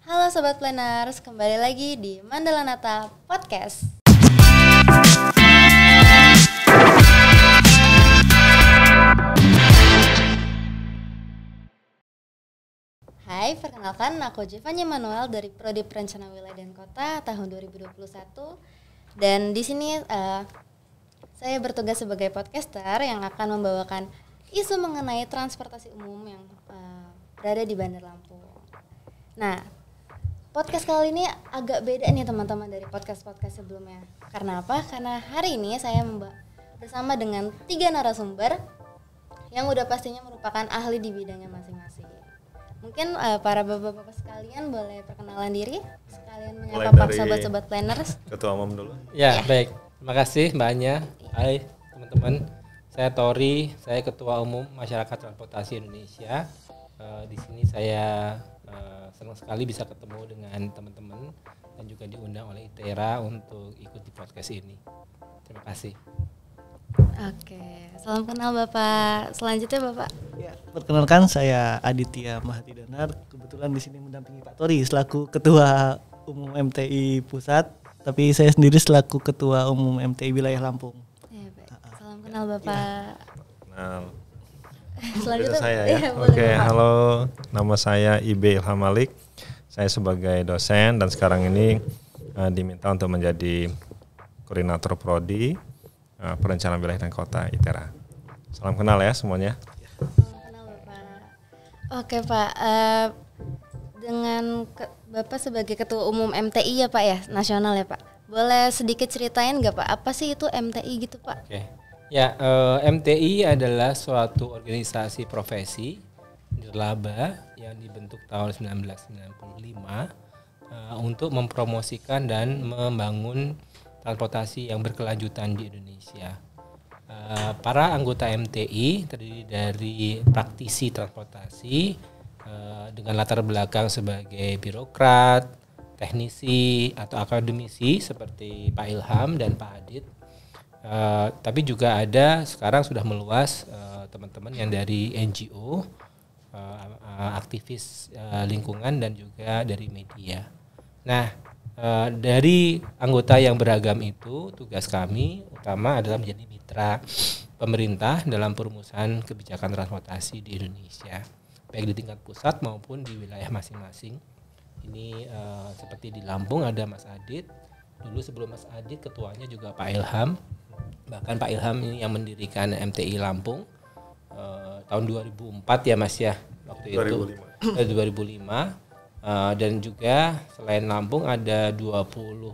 Halo Sobat Planners, kembali lagi di Mandalanata Podcast. Hai, perkenalkan aku Jevanya Manuel dari Prodi Perencanaan Wilayah dan Kota tahun 2021. Dan di sini saya bertugas sebagai podcaster yang akan membawakan isu mengenai transportasi umum yang berada di Bandar Lampung. Nah, podcast kali ini agak beda nih teman-teman dari podcast-podcast sebelumnya. Karena apa? Karena hari ini saya bersama dengan 3 narasumber yang udah pastinya merupakan ahli di bidangnya masing-masing. Mungkin para bapak-bapak sekalian boleh perkenalan diri, sekalian menyapa para sobat-sobat planners. Ketua Umum dulu. Ya, baik. Terima kasih Mbak Anya. Hai teman-teman. Saya Tori, saya Ketua Umum Masyarakat Transportasi Indonesia. Di sini saya senang sekali bisa ketemu dengan teman-teman dan juga diundang oleh ITERA untuk ikut di podcast ini. Terima kasih. Oke, salam kenal Bapak. Selanjutnya Bapak. Ya, perkenalkan saya Aditya Mahati Danar. Kebetulan di sini mendampingi Pak Tori selaku Ketua Umum MTI Pusat, tapi saya sendiri selaku Ketua Umum MTI Wilayah Lampung. Ya, baik. Salam kenal Bapak. Nah, Selanjutnya saya ya. Oke, halo. Nama saya Ibe Ilham Malik. Saya sebagai dosen dan sekarang ini diminta untuk menjadi koordinator prodi Perencanaan Wilayah dan Kota ITERA. Salam kenal ya semuanya. Salam kenal Bapak. Oke Pak, dengan Bapak sebagai Ketua Umum MTI ya Pak ya, nasional ya Pak. Boleh sedikit ceritain nggak Pak, apa sih itu MTI gitu Pak? Oke. Ya, MTI adalah suatu organisasi profesi nirlaba yang dibentuk tahun 1995 untuk mempromosikan dan membangun transportasi yang berkelanjutan di Indonesia. Para anggota MTI terdiri dari praktisi transportasi dengan latar belakang sebagai birokrat, teknisi atau akademisi seperti Pak Ilham dan Pak Adit. Tapi juga ada sekarang sudah meluas teman-teman yang dari NGO, aktivis lingkungan dan juga dari media. Nah, dari anggota yang beragam itu, tugas kami utama adalah menjadi mitra pemerintah dalam perumusan kebijakan transportasi di Indonesia, baik di tingkat pusat maupun di wilayah masing-masing. Ini seperti di Lampung ada Mas Adit, dulu sebelum Mas Adit ketuanya juga Pak Ilham, bahkan Pak Ilham ini yang mendirikan MTI Lampung tahun 2004 ya Mas ya, waktu 2005. Itu 2005. Dan juga selain Lampung ada 20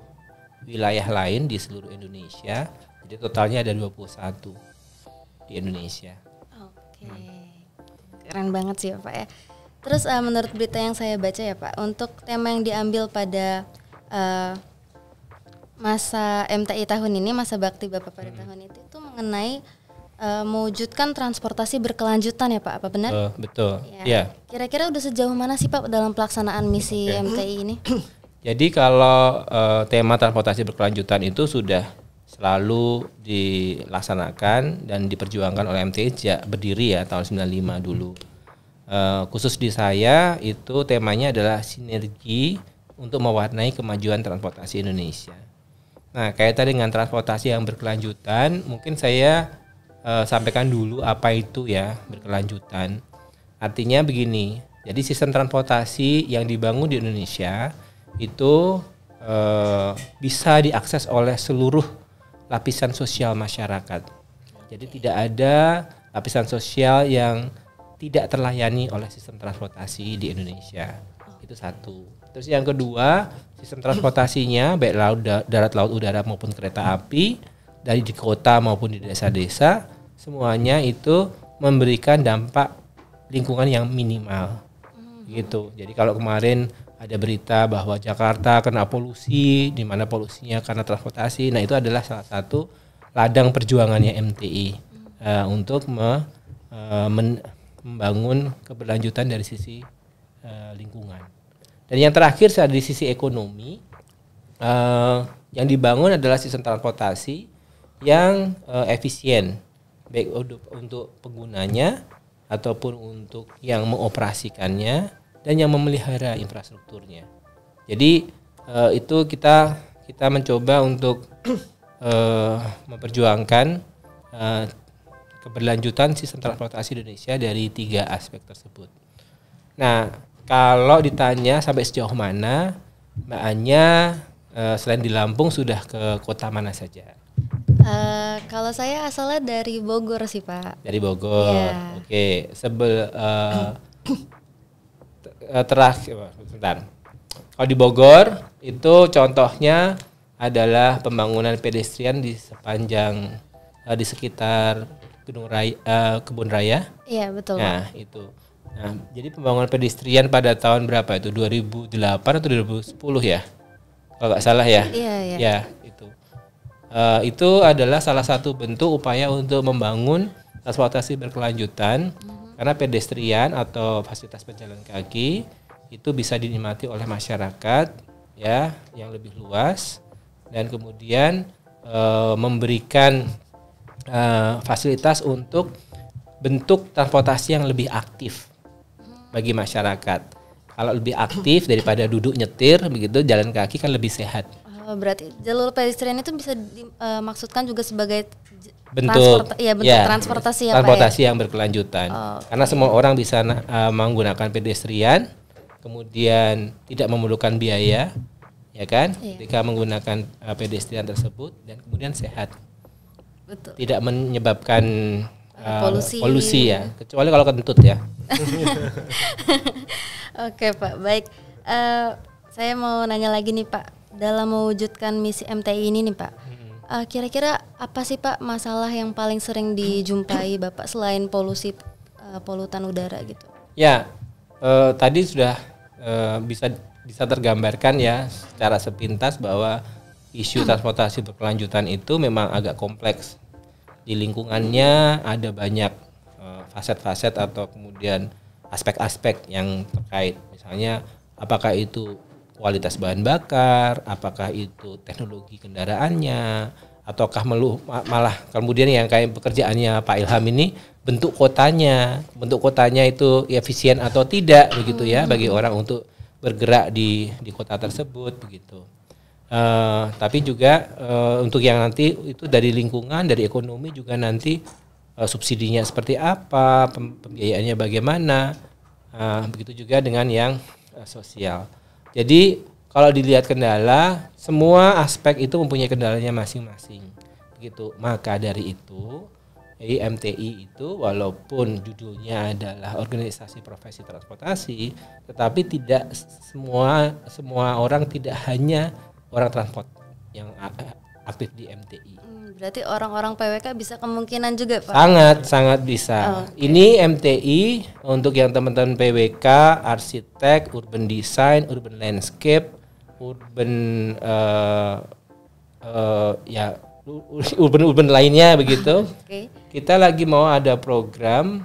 wilayah lain di seluruh Indonesia. Jadi totalnya ada 21 di Indonesia. Oke. Keren banget sih Pak ya. Terus menurut berita yang saya baca ya Pak, untuk tema yang diambil pada masa MTI tahun ini, masa bakti Bapak pada tahun itu mengenai mewujudkan transportasi berkelanjutan ya Pak, apa benar? Betul. Ya. Kira-kira udah sejauh mana sih Pak dalam pelaksanaan misi MTI ini? Jadi kalau tema transportasi berkelanjutan itu sudah selalu dilaksanakan dan diperjuangkan oleh MTI sejak berdiri ya tahun 95 dulu. Khusus di saya itu temanya adalah sinergi untuk mewarnai kemajuan transportasi Indonesia. Nah, kaitan dengan transportasi yang berkelanjutan, mungkin saya sampaikan dulu apa itu ya berkelanjutan. Artinya begini, jadi sistem transportasi yang dibangun di Indonesia itu bisa diakses oleh seluruh lapisan sosial masyarakat. Jadi tidak ada lapisan sosial yang tidak terlayani oleh sistem transportasi di Indonesia. Itu satu. Terus yang kedua, sistem transportasinya baik laut, darat, laut, udara maupun kereta api dari di kota maupun di desa-desa, semuanya itu memberikan dampak lingkungan yang minimal. Gitu. Jadi kalau kemarin ada berita bahwa Jakarta kena polusi, di mana polusinya karena transportasi, nah itu adalah salah satu ladang perjuangannya MTI untuk membangun keberlanjutan dari sisi lingkungan. Dan yang terakhir dari sisi ekonomi, yang dibangun adalah sistem transportasi yang efisien, baik untuk penggunanya ataupun untuk yang mengoperasikannya dan yang memelihara infrastrukturnya. Jadi itu kita mencoba untuk memperjuangkan keberlanjutan sistem transportasi Indonesia dari 3 aspek tersebut. Nah, kalau ditanya sampai sejauh mana, Mbak Anya selain di Lampung sudah ke kota mana saja? Kalau saya asalnya dari Bogor sih Pak. Dari Bogor. Iya. Oke, terakhir, sebentar. Kalau di Bogor itu contohnya adalah pembangunan pedestrian di sepanjang di sekitar Kebun Raya. Iya betul. Nah itu. Nah jadi pembangunan pedestrian pada tahun berapa itu? 2008 atau 2010 ya? Kalau nggak salah ya. Iya. Ya itu. Itu adalah salah satu bentuk upaya untuk membangun transportasi berkelanjutan karena pedestrian atau fasilitas pejalan kaki itu bisa dinikmati oleh masyarakat ya yang lebih luas dan kemudian memberikan fasilitas untuk bentuk transportasi yang lebih aktif bagi masyarakat. Kalau lebih aktif daripada duduk nyetir begitu jalan kaki kan lebih sehat. Berarti jalur pedestrian itu bisa dimaksudkan juga sebagai bentuk transportasi ya transportasi Pak, ya? yang berkelanjutan. Okay. Karena semua orang bisa menggunakan pedestrian, kemudian tidak memerlukan biaya, ya kan? Iya. Ketika menggunakan pedestrian tersebut dan kemudian sehat. Betul. Tidak menyebabkan polusi ya, kecuali kalau kentut ya. Oke Pak, baik. Saya mau nanya lagi nih Pak, dalam mewujudkan misi MTI ini nih Pak, kira-kira apa sih Pak masalah yang paling sering dijumpai Bapak selain polutan udara gitu? Ya, tadi sudah bisa tergambarkan ya secara sepintas bahwa isu transportasi berkelanjutan itu memang agak kompleks. Di lingkungannya ada banyak faset-faset atau kemudian aspek-aspek yang terkait. Misalnya apakah itu kualitas bahan bakar, apakah itu teknologi kendaraannya, ataukah malah kemudian yang kayak pekerjaannya Pak Ilham ini bentuk kotanya itu efisien atau tidak begitu ya bagi orang untuk bergerak di kota tersebut begitu. Tapi juga untuk yang nanti itu dari lingkungan, dari ekonomi juga nanti subsidinya seperti apa, pembiayaannya bagaimana, begitu juga dengan yang sosial. Jadi kalau dilihat kendala, semua aspek itu mempunyai kendalanya masing-masing. Begitu. Maka dari itu, MTI itu walaupun judulnya adalah organisasi profesi transportasi, tetapi tidak semua orang, tidak hanya orang transport yang aktif di MTI. Berarti orang-orang PWK bisa kemungkinan juga Pak? Sangat bisa. Okay. Ini MTI untuk yang teman-teman PWK, arsitek, urban design, urban landscape, urban urban lainnya begitu. Okay. Kita lagi mau ada program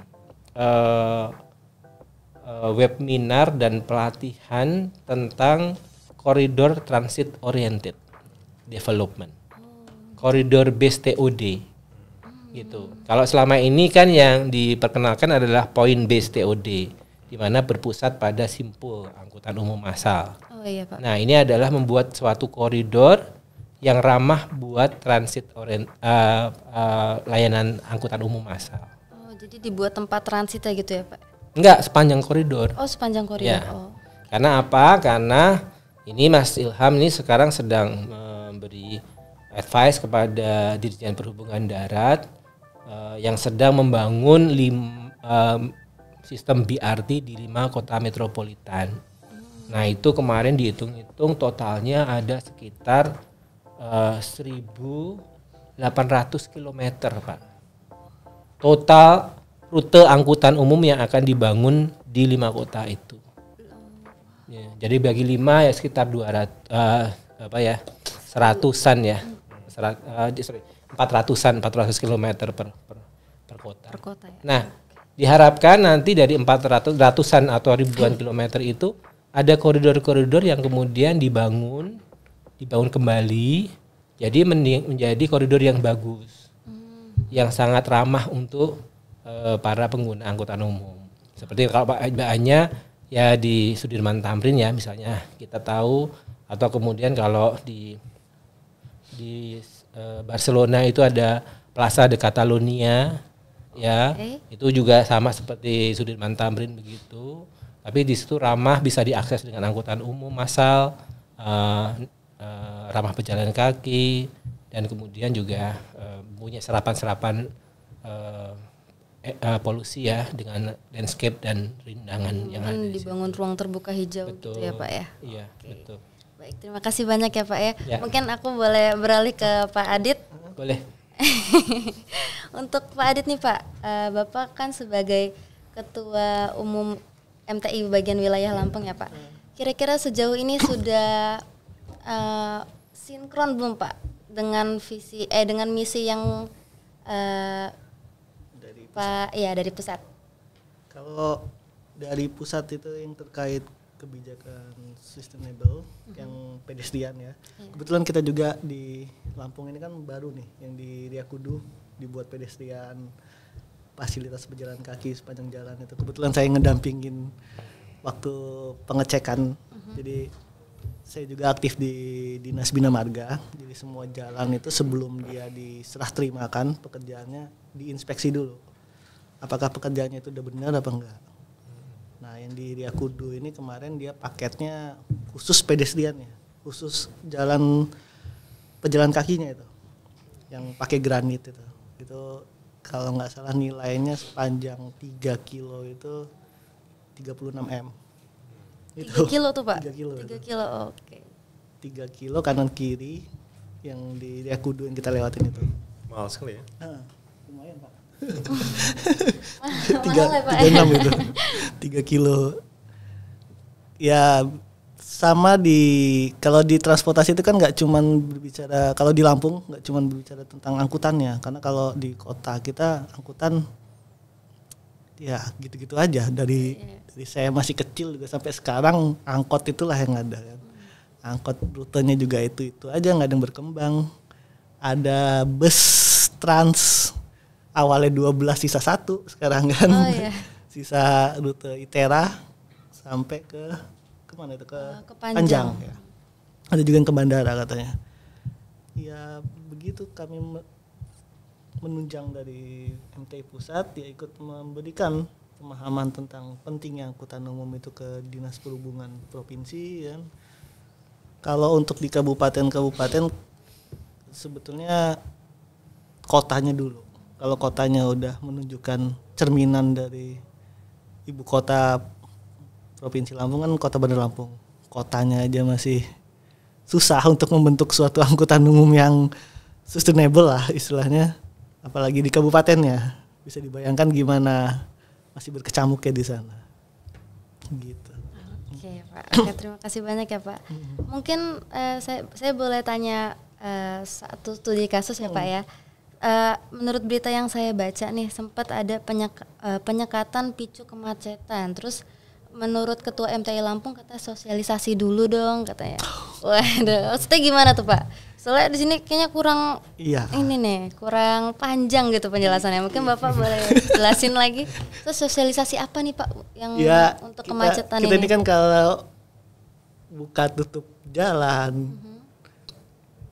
webinar dan pelatihan tentang koridor transit oriented development. Koridor based TOD gitu. Kalau selama ini kan yang diperkenalkan adalah point based TOD di mana berpusat pada simpul angkutan umum massal. Oh iya Pak. Nah, ini adalah membuat suatu koridor yang ramah buat transit layanan angkutan umum massal. Oh, jadi dibuat tempat transit ya gitu ya Pak? Enggak, sepanjang koridor. Oh, sepanjang koridor. Ya. Oh. Karena apa? Karena ini Mas Ilham ini sekarang sedang memberi advice kepada Dirjen Perhubungan Darat yang sedang membangun sistem BRT di 5 kota metropolitan. Nah itu kemarin dihitung-hitung totalnya ada sekitar 1.800 km Pak. Total rute angkutan umum yang akan dibangun di 5 kota itu. Ya, jadi bagi 5 ya sekitar 100-an ya. 400 km per kota. Per kota ya. Nah, diharapkan nanti dari 400-an atau ribuan kilometer itu ada koridor-koridor yang kemudian dibangun kembali jadi menjadi koridor yang bagus. Yang sangat ramah untuk para pengguna angkutan umum. Seperti kalau Mbak Anya ya di Sudirman Tamrin ya misalnya kita tahu, atau kemudian kalau di Barcelona itu ada Plaza de Catalonia ya, itu juga sama seperti Sudirman Tamrin begitu, tapi di situ ramah, bisa diakses dengan angkutan umum massal, ramah pejalan kaki, dan kemudian juga punya serapan-serapan polusi ya dengan landscape dan rindangan yang ada. Dibangun ruang terbuka hijau. Betul. Gitu ya Pak ya. Iya, Oke. betul. Baik, terima kasih banyak ya Pak ya. Ya. Mungkin aku boleh beralih ke Pak Adit. Boleh. Untuk Pak Adit nih Pak, Bapak kan sebagai Ketua Umum MTI bagian wilayah Lampung ya Pak. Kira-kira sejauh ini sudah sinkron belum Pak dengan dengan misi yang dari pusat? Kalau dari pusat itu yang terkait kebijakan sustainable yang pedestrian ya. Kebetulan kita juga di Lampung ini kan baru nih yang di Riakudu dibuat pedestrian, fasilitas pejalan kaki sepanjang jalan itu. Kebetulan saya ngedampingin waktu pengecekan. Jadi saya juga aktif di Dinas Bina Marga. Jadi semua jalan itu sebelum dia diserah terimakan pekerjaannya diinspeksi dulu. Apakah pekerjaannya itu udah benar apa enggak. Nah yang di Riakudu ini kemarin dia paketnya khusus pedestrian ya, khusus jalan pejalan kakinya itu, yang pakai granit itu kalau nggak salah nilainya sepanjang 3 kilo itu 36 M. 3 kilo tuh Pak? 3 kilo. 3 kilo, oke. 3 kilo kanan kiri yang di Riakudu yang kita lewatin itu. Mahal sekali ya. Lumayan Pak. Mahal ya Pak. 36 itu 3 kilo. Ya sama kalau di transportasi itu kan nggak cuman berbicara, kalau di Lampung nggak cuman berbicara tentang angkutannya, karena kalau di kota kita angkutan ya gitu-gitu aja dari saya masih kecil juga sampai sekarang angkot itulah yang ada kan. Angkot rutenya juga itu aja, nggak ada yang berkembang. Ada bus trans awalnya 12 sisa 1 sekarang kan. Oh, iya. Sisa rute Itera sampai ke mana itu ke Panjang ya. Ada juga yang ke bandara katanya. Ya begitu kami menunjang dari MTI pusat, ya ikut memberikan pemahaman tentang pentingnya angkutan umum itu ke Dinas Perhubungan provinsi kan. Kalau untuk di kabupaten sebetulnya kotanya dulu. Kalau kotanya udah menunjukkan cerminan dari ibu kota Provinsi Lampung kan Kota Bandar Lampung. Kotanya aja masih susah untuk membentuk suatu angkutan umum yang sustainable lah istilahnya. Apalagi di kabupatennya. Bisa dibayangkan gimana masih berkecamuk ya di sana. Gitu. Oke Pak, terima kasih banyak ya Pak. Mungkin saya boleh tanya satu studi kasus ya Pak ya. Menurut berita yang saya baca nih sempat ada penyekatan picu kemacetan. Terus menurut Ketua MTI Lampung kata sosialisasi dulu dong katanya. Waduh, maksudnya gimana tuh Pak? Soalnya di sini kayaknya kurang ini nih, kurang panjang gitu penjelasannya. Mungkin Bapak boleh jelasin lagi. Terus sosialisasi apa nih Pak yang untuk kemacetan kita ini? Kita ini kan kalau buka tutup jalan,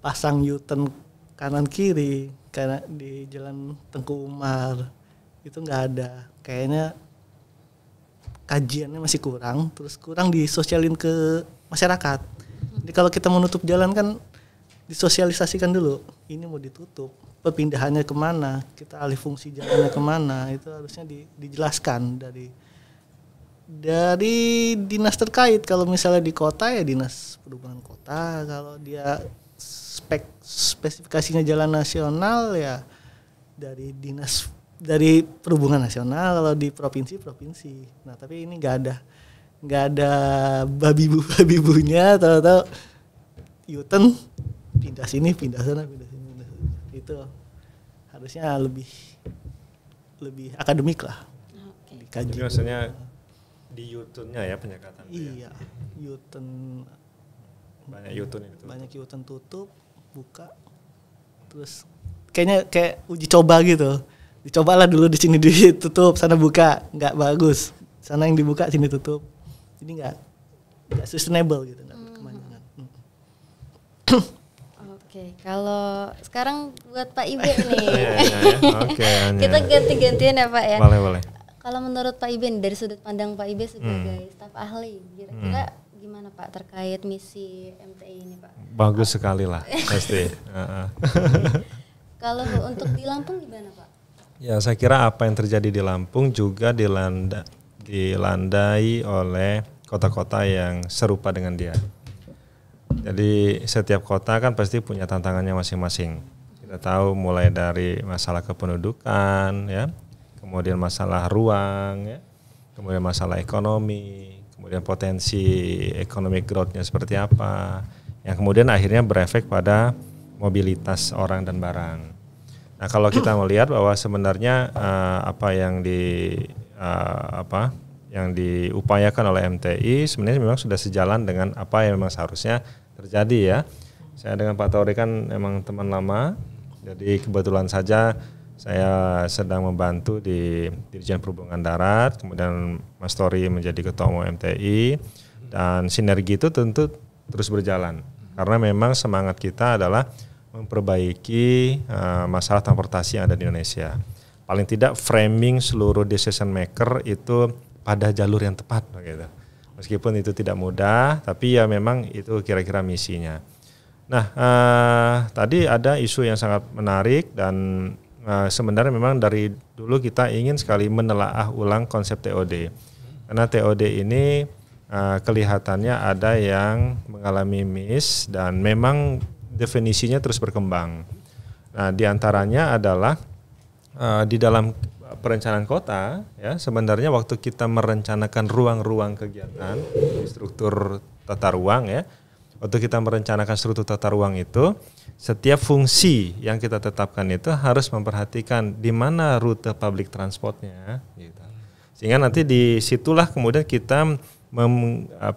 pasang U-turn kanan kiri karena di Jalan Tengku Umar itu nggak ada. Kayaknya kajiannya masih kurang, terus kurang disosialin ke masyarakat. Jadi kalau kita menutup jalan kan disosialisasikan dulu, ini mau ditutup, perpindahannya kemana, kita alih fungsi jalannya kemana, itu harusnya dijelaskan dari dinas terkait. Kalau misalnya di kota ya dinas perhubungan kota, kalau dia spesifikasinya jalan nasional ya dari perhubungan nasional, kalau di provinsi. Nah tapi ini nggak ada babi bunya, tahu U-turn pindah sini pindah sana. Itu harusnya lebih akademik lah. Dikaji. Jadi maksudnya di U-turn-nya ya penyekatan. Iya, U-turn banyak U-turn itu. Banyak U-turn tutup, buka, terus kayaknya kayak uji coba gitu. Dicobalah dulu di sini ditutup, sana buka, nggak bagus. Sana yang dibuka, sini tutup. Jadi nggak sustainable gitu, nggak berkelanjutan. Oke, kalau sekarang buat Pak Ibe nih. Oke, Kita ganti-gantian ya Pak ya. Boleh. Kalau menurut Pak Ibe nih, dari sudut pandang Pak Ibe sebagai staf ahli, kira-kira gimana Pak terkait misi MTI ini Pak? Bagus sekali lah, pasti. Kalau untuk di Lampung gimana Pak? Ya, saya kira apa yang terjadi di Lampung juga dilandai oleh kota-kota yang serupa dengan dia. Jadi setiap kota kan pasti punya tantangannya masing-masing. Kita tahu mulai dari masalah kependudukan, ya, kemudian masalah ruang, ya, kemudian masalah ekonomi, kemudian potensi economic growth-nya seperti apa, yang kemudian akhirnya berefek pada mobilitas orang dan barang. Nah, kalau kita melihat bahwa sebenarnya apa yang diupayakan oleh MTI sebenarnya memang sudah sejalan dengan apa yang memang seharusnya terjadi ya. Saya dengan Pak Tori kan memang teman lama, jadi kebetulan saja saya sedang membantu di Dirjen Perhubungan Darat, kemudian Mas Tori menjadi Ketua Umum MTI, dan sinergi itu tentu terus berjalan karena memang semangat kita adalah memperbaiki masalah transportasi yang ada di Indonesia. Paling tidak framing seluruh decision maker itu pada jalur yang tepat begitu. Meskipun itu tidak mudah, tapi ya memang itu kira-kira misinya. Nah, tadi ada isu yang sangat menarik dan sebenarnya memang dari dulu kita ingin sekali menelaah ulang konsep TOD. Karena TOD ini kelihatannya ada yang mengalami miss dan memang definisinya terus berkembang. Nah, diantaranya adalah di dalam perencanaan kota, ya sebenarnya waktu kita merencanakan ruang-ruang kegiatan, struktur tata ruang, ya, waktu kita merencanakan struktur tata ruang itu, setiap fungsi yang kita tetapkan itu harus memperhatikan di mana rute public transportnya, gitu. Sehingga nanti disitulah kemudian kita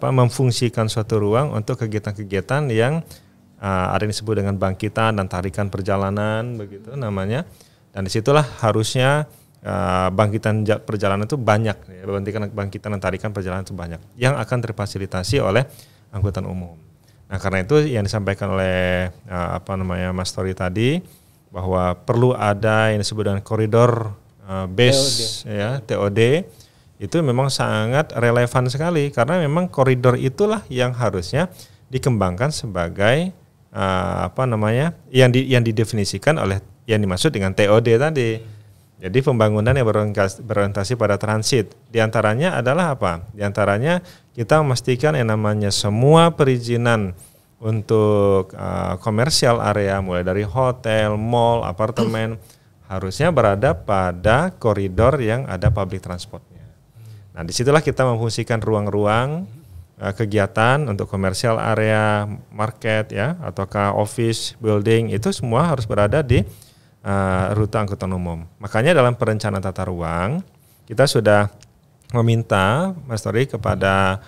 memfungsikan suatu ruang untuk kegiatan-kegiatan yang ada yang disebut dengan bangkitan dan tarikan perjalanan, begitu namanya. Dan disitulah harusnya bangkitan perjalanan itu banyak, ya, bangkitan dan tarikan perjalanan itu banyak yang akan terfasilitasi oleh angkutan umum. Nah, karena itu yang disampaikan oleh Mas Tori tadi bahwa perlu ada yang disebut dengan koridor base, ya, TOD, itu memang sangat relevan sekali karena memang koridor itulah yang harusnya dikembangkan sebagai yang didefinisikan oleh yang dimaksud dengan TOD tadi. Jadi pembangunan yang berorientasi pada transit. Di antaranya adalah apa? Di antaranya kita memastikan yang namanya semua perizinan untuk komersial area mulai dari hotel, mall, apartemen harusnya berada pada koridor yang ada public transportnya. Nah, disitulah kita memfungsikan ruang-ruang kegiatan untuk komersial area, market, ya, ataukah office, building, itu semua harus berada di rute angkutan umum. Makanya dalam perencanaan tata ruang kita sudah meminta Mas Tori kepada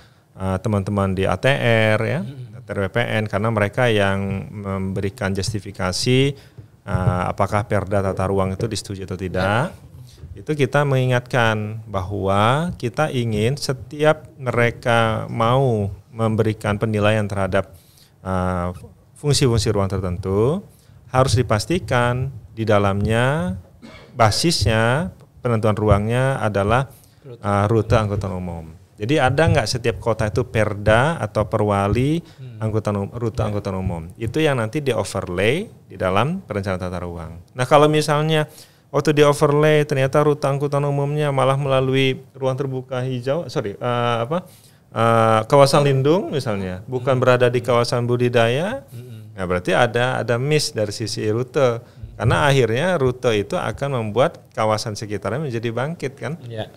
teman-teman di ATR, ya, ATR BPN, karena mereka yang memberikan justifikasi apakah perda tata ruang itu disetujui atau tidak. Itu kita mengingatkan bahwa kita ingin setiap mereka mau memberikan penilaian terhadap fungsi-fungsi ruang tertentu harus dipastikan di dalamnya basisnya penentuan ruangnya adalah rute angkutan umum. Jadi ada nggak setiap kota itu perda atau perwali rute angkutan umum? Itu yang nanti di overlay di dalam perencanaan tata ruang. Nah, kalau misalnya waktu di overlay ternyata rute angkutan umumnya malah melalui ruang terbuka hijau, kawasan lindung misalnya, bukan berada di kawasan budidaya, nah berarti ada miss dari sisi rute. Karena akhirnya rute itu akan membuat kawasan sekitarnya menjadi bangkit kan, ya.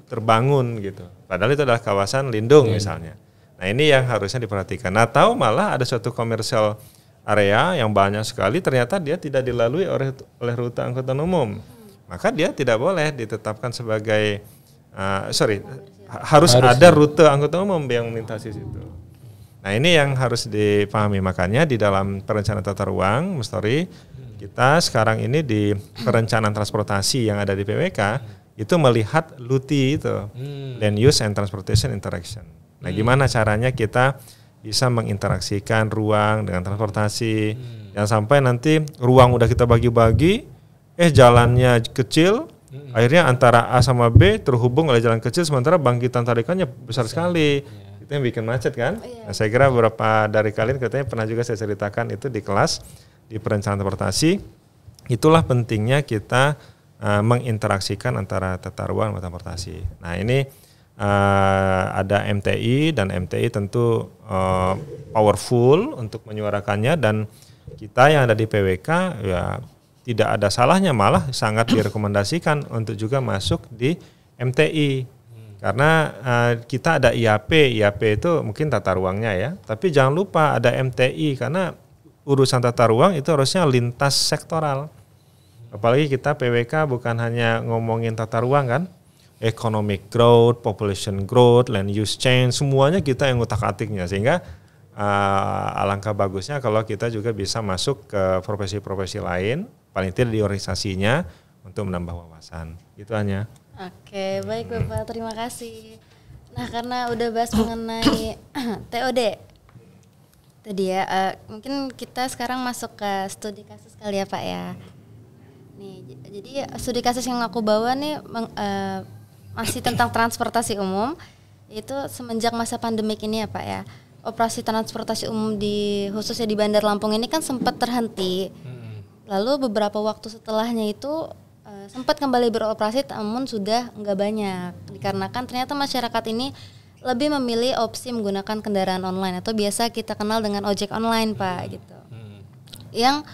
Terbangun gitu. Padahal itu adalah kawasan lindung misalnya. Nah, ini yang harusnya diperhatikan. Nah, tahu malah ada suatu komersial area yang banyak sekali ternyata dia tidak dilalui oleh rute angkutan umum, maka dia tidak boleh ditetapkan sebagai harus ada rute angkutan umum yang melintasi situ. Nah, ini yang harus dipahami. Makanya di dalam perencanaan tata ruang, Mas Tori, kita sekarang ini di perencanaan transportasi yang ada di PWK itu melihat LUTI itu, Land Use and Transportation Interaction. Nah, gimana caranya kita bisa menginteraksikan ruang dengan transportasi, jangan sampai nanti ruang udah kita bagi-bagi, jalannya kecil, akhirnya antara A sama B terhubung oleh jalan kecil, sementara bangkitan tarikannya besar sekali. Itu yang bikin macet kan. Nah, saya kira beberapa dari kalian katanya pernah juga saya ceritakan itu di kelas di perencanaan transportasi. Itulah pentingnya kita menginteraksikan antara tata ruang dan transportasi. Nah, ini ada MTI, dan MTI tentu powerful untuk menyuarakannya, dan kita yang ada di PWK ya tidak ada salahnya, malah sangat direkomendasikan untuk juga masuk di MTI. Karena kita ada IAP itu mungkin tata ruangnya ya, tapi jangan lupa ada MTI karena urusan tata ruang itu harusnya lintas sektoral. Apalagi kita PWK bukan hanya ngomongin tata ruang kan, economic growth, population growth, land use change, semuanya kita yang ngutak-atiknya, sehingga alangkah bagusnya kalau kita juga bisa masuk ke profesi-profesi lain, paling tidak di organisasinya, untuk menambah wawasan. Gitu hanya. Oke, baik Bapak, terima kasih. Nah, karena udah bahas mengenai TOD tadi ya, mungkin kita sekarang masuk ke studi kasus kali ya Pak ya. Nih, jadi studi kasus yang aku bawa nih masih tentang transportasi umum, itu semenjak masa pandemik ini ya Pak ya. Operasi transportasi umum khususnya di Bandar Lampung ini kan sempat terhenti. Lalu beberapa waktu setelahnya itu sempat kembali beroperasi, namun sudah nggak banyak, dikarenakan ternyata masyarakat ini lebih memilih opsi menggunakan kendaraan online atau biasa kita kenal dengan ojek online Pak gitu. Yang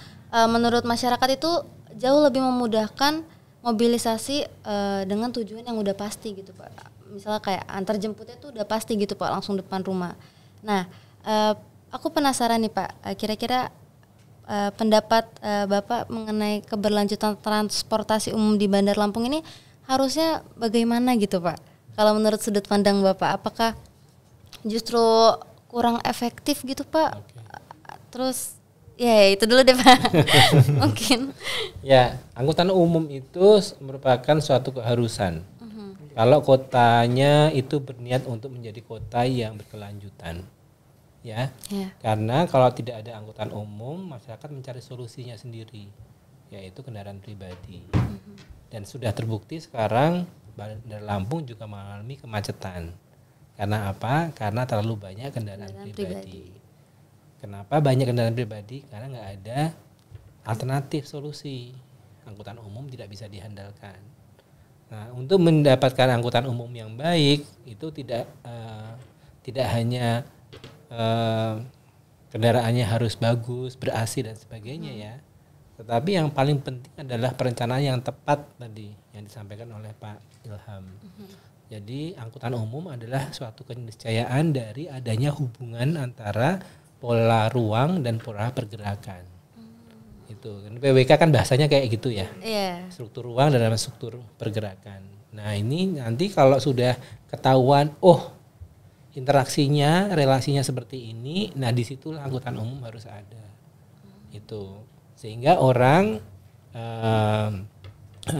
menurut masyarakat itu jauh lebih memudahkan mobilisasi dengan tujuan yang udah pasti gitu Pak. Misalnya kayak antar jemputnya tuh udah pasti gitu Pak, langsung depan rumah. Nah, aku penasaran nih Pak, kira-kira pendapat Bapak mengenai keberlanjutan transportasi umum di Bandar Lampung ini harusnya bagaimana gitu Pak? Kalau menurut sudut pandang Bapak, apakah justru kurang efektif gitu Pak? Terus ya itu dulu deh Pak. Mungkin. Ya, angkutan umum itu merupakan suatu keharusan. Kalau kotanya itu berniat untuk menjadi kota yang berkelanjutan. Ya. Karena kalau tidak ada angkutan umum, masyarakat mencari solusinya sendiri, yaitu kendaraan pribadi. Dan sudah terbukti sekarang Bandar Lampung juga mengalami kemacetan. Karena apa? Karena terlalu banyak kendaraan pribadi. Kenapa banyak kendaraan pribadi? Karena nggak ada alternatif solusi. Angkutan umum tidak bisa diandalkan. Nah, untuk mendapatkan angkutan umum yang baik itu tidak hanya kendaraannya harus bagus, ber-AC dan sebagainya ya. Tetapi yang paling penting adalah perencanaan yang tepat tadi yang disampaikan oleh Pak Ilham. Jadi angkutan umum adalah suatu keniscayaan dari adanya hubungan antara pola ruang dan pola pergerakan. Itu PWK kan bahasanya kayak gitu ya. Struktur ruang dan struktur pergerakan. Nah, ini nanti kalau sudah ketahuan, interaksinya, relasinya seperti ini, nah disitulah angkutan umum harus ada. Itu sehingga orang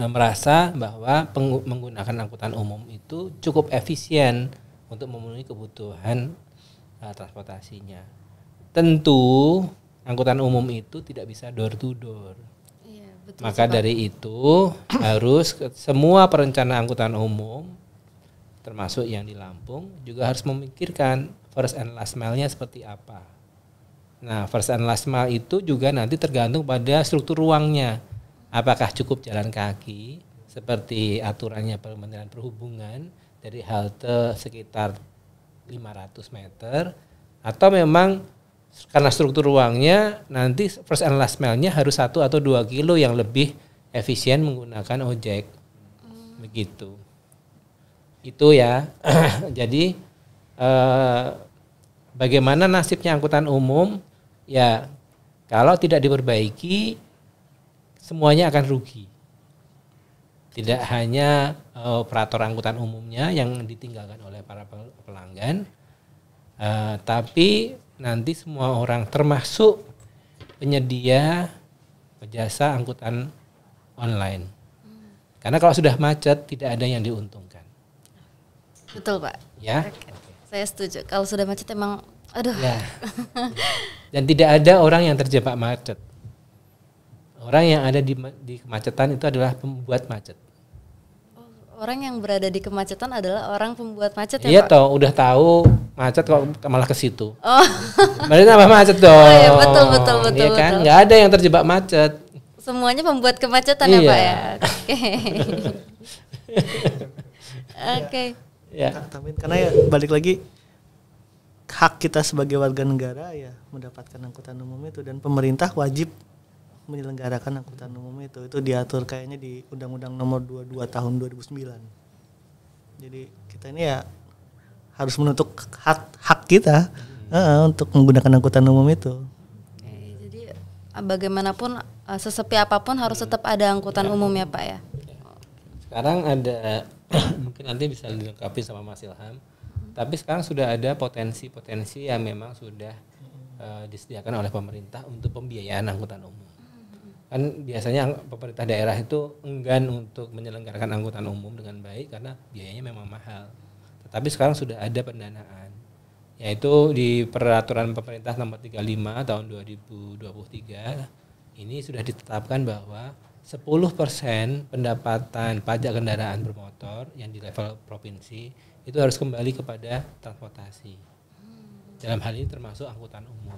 merasa bahwa menggunakan angkutan umum itu cukup efisien untuk memenuhi kebutuhan transportasinya. Tentu angkutan umum itu tidak bisa door to door. Betul, maka dari itu harus semua perencana angkutan umum termasuk yang di Lampung juga harus memikirkan first and last mile-nya seperti apa. Nah, first and last mile itu juga nanti tergantung pada struktur ruangnya. Apakah cukup jalan kaki seperti aturannya Kementerian Perhubungan dari halte sekitar 500 meter, atau memang karena struktur ruangnya nanti first and last mile-nya harus 1 atau 2 kilo yang lebih efisien menggunakan ojek. Begitu. Itu ya. Jadi bagaimana nasibnya angkutan umum? Ya, kalau tidak diperbaiki semuanya akan rugi. Tidak hanya operator angkutan umumnya yang ditinggalkan oleh para pelanggan, tapi nanti semua orang termasuk penyedia jasa angkutan online. Karena kalau sudah macet tidak ada yang diuntungkan. Betul Pak. Ya. Oke. Saya setuju. Kalau sudah macet emang, aduh. Ya. Dan tidak ada orang yang terjebak macet. Orang yang ada di kemacetan itu adalah pembuat macet. Orang yang berada di kemacetan adalah orang pembuat macet Iya ya Pak? toh, udah tahu macet kok malah ke situ. Oh. Berarti nambah macet dong. Oh iya, betul. Iya kan, nggak ada yang terjebak macet. Semuanya pembuat kemacetan ya Iya. Pak ya? Oke. Oke. Ya. Tapi karena ya balik lagi hak kita sebagai warga negara ya mendapatkan angkutan umum itu, dan pemerintah wajib menyelenggarakan angkutan umum itu diatur kayaknya di Undang-Undang Nomor 22 Tahun 2009. Jadi kita ini ya harus menuntut hak kita untuk menggunakan angkutan umum itu. Oke, jadi bagaimanapun sesepi apapun harus tetap ada angkutan umum ya Pak ya. Sekarang ada mungkin nanti bisa dilengkapi sama Mas Ilham. Tapi sekarang sudah ada potensi-potensi yang memang sudah disediakan oleh pemerintah untuk pembiayaan angkutan umum. Kan biasanya pemerintah daerah itu enggan untuk menyelenggarakan angkutan umum dengan baik karena biayanya memang mahal. Tetapi sekarang sudah ada pendanaan, yaitu di peraturan pemerintah nomor 35 tahun 2023 ini sudah ditetapkan bahwa 10% pendapatan pajak kendaraan bermotor yang di level provinsi itu harus kembali kepada transportasi. Dalam hal ini termasuk angkutan umum.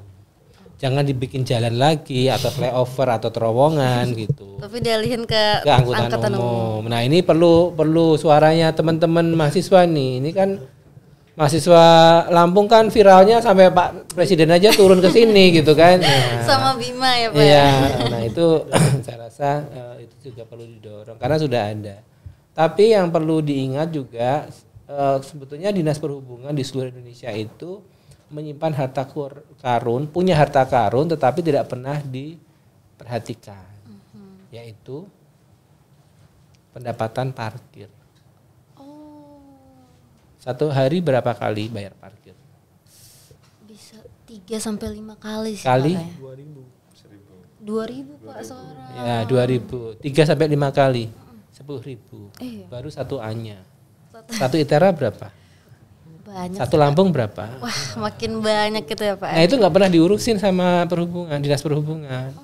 Jangan dibikin jalan lagi atau flyover atau terowongan gitu. Tapi dialihin ke Angkutan umum. Nah, ini perlu suaranya teman-teman mahasiswa nih. Ini kan mahasiswa Lampung kan viralnya sampai Pak Presiden aja turun ke sini gitu kan. Nah, sama Bima ya Pak. iya, nah itu saya rasa itu juga perlu didorong karena sudah ada. Tapi yang perlu diingat juga sebetulnya Dinas Perhubungan di seluruh Indonesia itu menyimpan harta karun, punya harta karun tetapi tidak pernah diperhatikan. Yaitu pendapatan parkir. Satu hari berapa kali bayar parkir? Bisa 3-5 kali sih Kali? Pak, ya. 2.000 Pak seorang. Ya, 2.000. 3-5 kali. 10.000. Iya. Baru satu A-nya. Satu ITERA berapa? Banyak. Satu Lampung berapa? Wah, makin banyak gitu ya Pak. Nah, itu nggak pernah diurusin sama perhubungan, Dinas Perhubungan.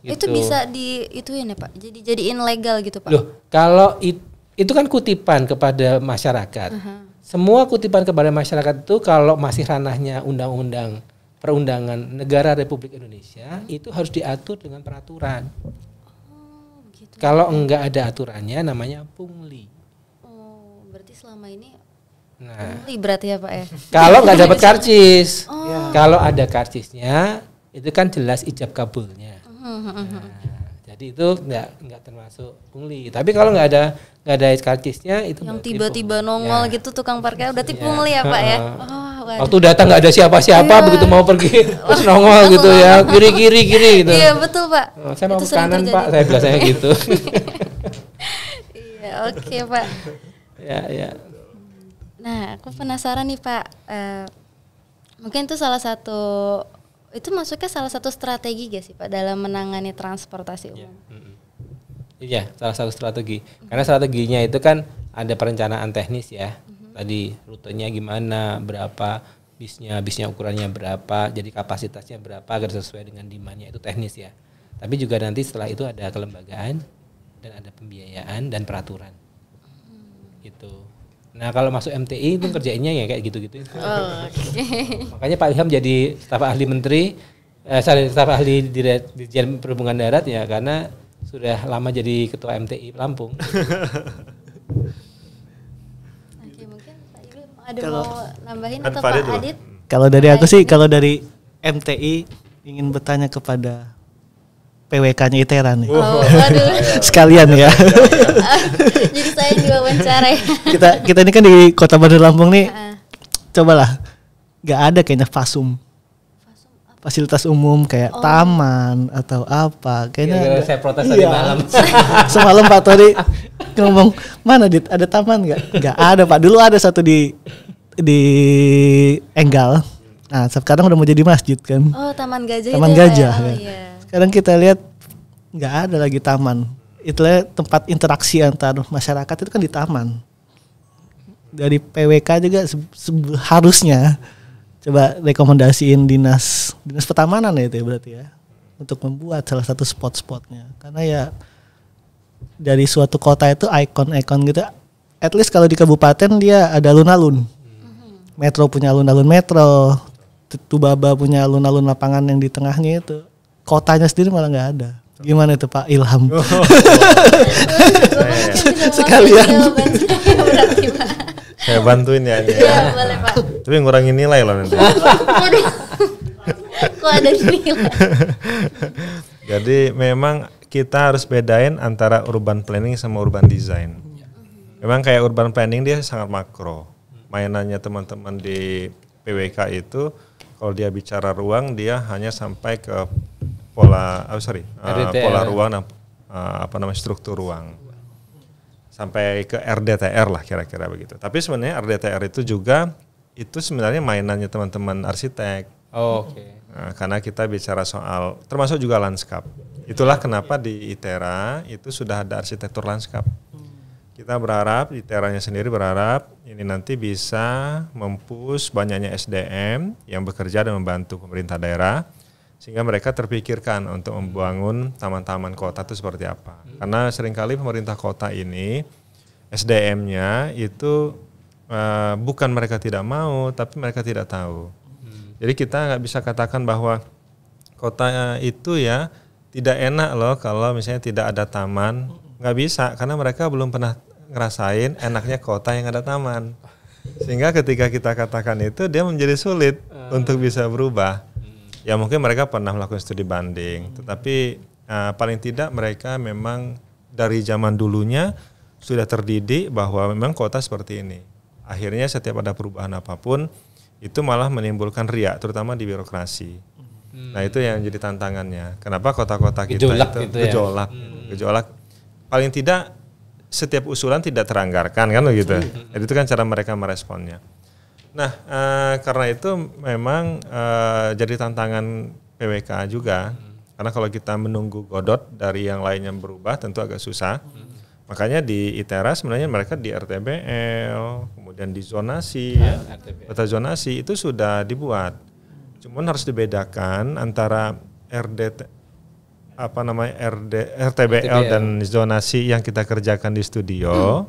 Itu bisa ituin ya Pak. Jadiin legal gitu Pak. Loh, kalau itu kan kutipan kepada masyarakat. Semua kutipan kepada masyarakat itu kalau masih ranahnya undang-undang perundangan negara Republik Indonesia itu harus diatur dengan peraturan. Gitu. Kalau enggak ada aturannya namanya pungli. Oh, berarti selama ini Nah, pungli berarti ya Pak ya. kalau nggak dapat karcis, kalau ada karcisnya itu kan jelas ijab kabulnya. Nah, jadi itu nggak termasuk pungli. Tapi kalau nggak ada karcisnya itu Yang berarti tiba-tiba pungli. nongol Ya. gitu tukang parkir berarti pungli ya Pak ya. Oh, waduh. Waktu datang nggak ada siapa-siapa, begitu mau pergi terus nongol gitu ya, kiri gitu. Iya betul Pak. Oh, saya mau Itu ke sering kanan terjadi. Pak, saya biasanya gitu. Iya, oke Pak. ya. Nah, aku penasaran nih Pak. Mungkin itu itu masuknya salah satu strategi gak sih Pak dalam menangani transportasi umum? Iya, salah satu strategi. Karena strateginya itu kan ada perencanaan teknis ya. Tadi rutenya gimana, berapa bisnya ukurannya berapa, jadi kapasitasnya berapa agar sesuai dengan demand-nya, itu teknis ya. Tapi juga nanti setelah itu ada kelembagaan dan ada pembiayaan dan peraturan. Gitu. Nah, kalau masuk MTI itu kerjainnya ya kayak gitu-gitu. Oh, oke. Makanya Pak Ilham jadi staf ahli menteri, staf ahli Dirjen Perhubungan Darat ya karena sudah lama jadi ketua MTI Lampung. Oke, mungkin Pak Ibu ada Kalau- mau nambahin Kan atau Pak Pak Adit dulu. Adit? Kalau dari aku sih, kalau dari MTI ingin bertanya kepada PWK-nya ITERA nih. Oh, waduh. Sekalian ya. Jadi saya yang diwawancara ya. kita ini kan di Kota Bandar Lampung nih. Cobalah, nggak ada kayaknya fasilitas umum kayak taman atau apa. Kayaknya Gara-gara saya protes tadi malam. Semalam Pak Tori ngomong, mana Dit, ada taman nggak? Nggak ada Pak. Dulu ada satu di Enggal. Nah sekarang udah mau jadi masjid kan. Oh, Taman Gajah Taman itu ya, Pak ya? Gajah. Oh, Ya. iya. Sekarang kita lihat nggak ada lagi taman. itulah tempat interaksi antar masyarakat itu kan di taman. Dari PWK juga harusnya coba rekomendasiin dinas pertamanan ya itu ya berarti ya, untuk membuat salah satu spot-spotnya, karena ya dari suatu kota itu ikon-ikon gitu. At least kalau di kabupaten dia ada alun-alun, Metro punya alun-alun Metro, Tubaba punya alun-alun lapangan yang di tengahnya itu, kotanya sendiri malah nggak ada. Gimana itu Pak Ilham? Sekalian. Berarti Pak. Saya bantuin ya. Iya, boleh Pak. Tapi ngurangin nilai loh nanti. Waduh. Kok ada nilai? Jadi memang kita harus bedain antara urban planning sama urban design. Memang kayak urban planning dia sangat makro. Mainannya teman-teman di PWK itu kalau dia bicara ruang dia hanya sampai ke pola ruang dan struktur ruang. Sampai ke RDTR lah kira-kira begitu. Tapi sebenarnya RDTR itu juga itu sebenarnya mainannya teman-teman arsitek. Oke. Nah, karena kita bicara soal termasuk juga lanskap. Itulah kenapa di ITERA itu sudah ada arsitektur lanskap. Kita berharap ITERA-nya sendiri berharap ini nanti bisa mempush banyaknya SDM yang bekerja dan membantu pemerintah daerah sehingga mereka terpikirkan untuk membangun taman-taman kota itu seperti apa. Karena seringkali pemerintah kota ini SDM-nya itu bukan mereka tidak mau, tapi mereka tidak tahu. Jadi kita nggak bisa katakan bahwa kota itu ya tidak enak loh kalau misalnya tidak ada taman. Nggak bisa, karena mereka belum pernah ngerasain enaknya kota yang ada taman. Sehingga ketika kita katakan itu dia menjadi sulit untuk bisa berubah. Ya mungkin mereka pernah melakukan studi banding, tetapi paling tidak mereka memang dari zaman dulunya sudah terdidik bahwa memang kota seperti ini. Akhirnya setiap ada perubahan apapun itu malah menimbulkan riak, terutama di birokrasi. Nah itu yang jadi tantangannya. Kenapa kota-kota kita gejolak. Paling tidak setiap usulan tidak teranggarkan kan begitu. Jadi itu kan cara mereka meresponnya. Nah, karena itu memang jadi tantangan PWK juga. Karena kalau kita menunggu godot dari yang lainnya berubah tentu agak susah. Makanya di ITERA sebenarnya mereka di RTBL, kemudian di zonasi, peta zonasi itu sudah dibuat. Cuman harus dibedakan antara RTBL dan zonasi yang kita kerjakan di studio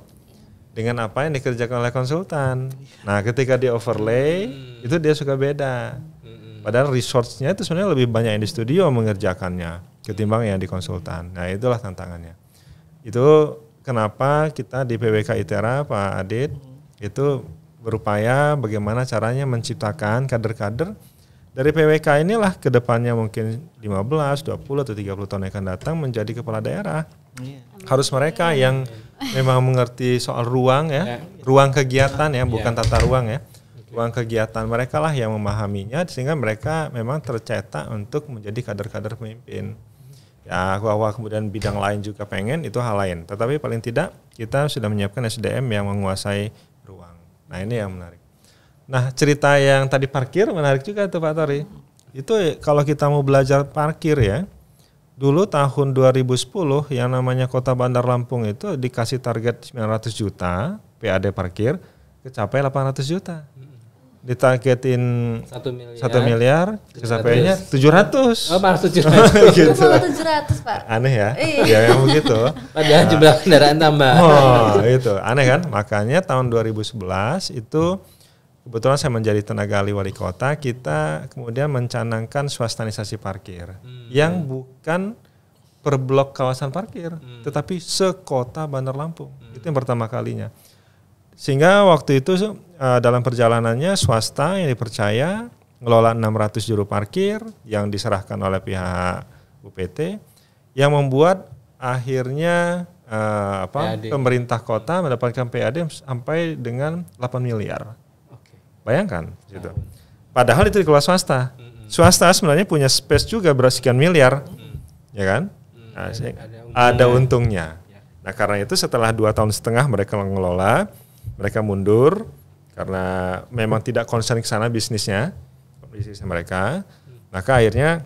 dengan apa yang dikerjakan oleh konsultan. Nah, ketika di overlay itu dia suka beda. Padahal resource-nya itu sebenarnya lebih banyak yang di studio mengerjakannya ketimbang yang di konsultan. Nah, itulah tantangannya. Itu kenapa kita di PWK ITERA Pak Adit itu berupaya bagaimana caranya menciptakan kader-kader dari PWK inilah ke depannya mungkin 15, 20 atau 30 tahun yang akan datang menjadi kepala daerah. Harus mereka yang memang mengerti soal ruang ya, ruang kegiatan ya, bukan tata ruang ya. Ruang kegiatan mereka lah yang memahaminya sehingga mereka memang tercetak untuk menjadi kader-kader pemimpin. Ya, bahwa kemudian bidang lain juga pengen itu hal lain. Tetapi paling tidak kita sudah menyiapkan SDM yang menguasai ruang. Nah, ini yang menarik. Nah, cerita yang tadi parkir menarik juga tuh Pak Tori. Itu kalau kita mau belajar parkir ya, dulu tahun 2010 yang namanya Kota Bandar Lampung itu dikasih target 900 juta PAD parkir, kecapai 800 juta. Ditargetin 1 miliar, kesapainya 700. Oh, malah 700. Gitu. 700 Pak. Aneh ya? Ya memang begitu. Padahal jumlah kendaraan tambah. Oh, itu aneh kan? Makanya tahun 2011 itu kebetulan saya menjadi tenaga ahli wali kota, kita kemudian mencanangkan swastanisasi parkir yang bukan per blok kawasan parkir, tetapi sekota Bandar Lampung. Itu yang pertama kalinya. Sehingga waktu itu dalam perjalanannya swasta yang dipercaya ngelola 600 juru parkir yang diserahkan oleh pihak UPT yang membuat akhirnya pemerintah kota mendapatkan PAD sampai dengan 8 miliar. Bayangkan gitu. Padahal itu dikelola swasta. Swasta sebenarnya punya space juga bersekian miliar. Ya kan? Nah, ada untungnya. Nah, karena itu setelah 2,5 tahun mereka mengelola, mereka mundur karena memang tidak concern ke sana bisnis mereka. Maka akhirnya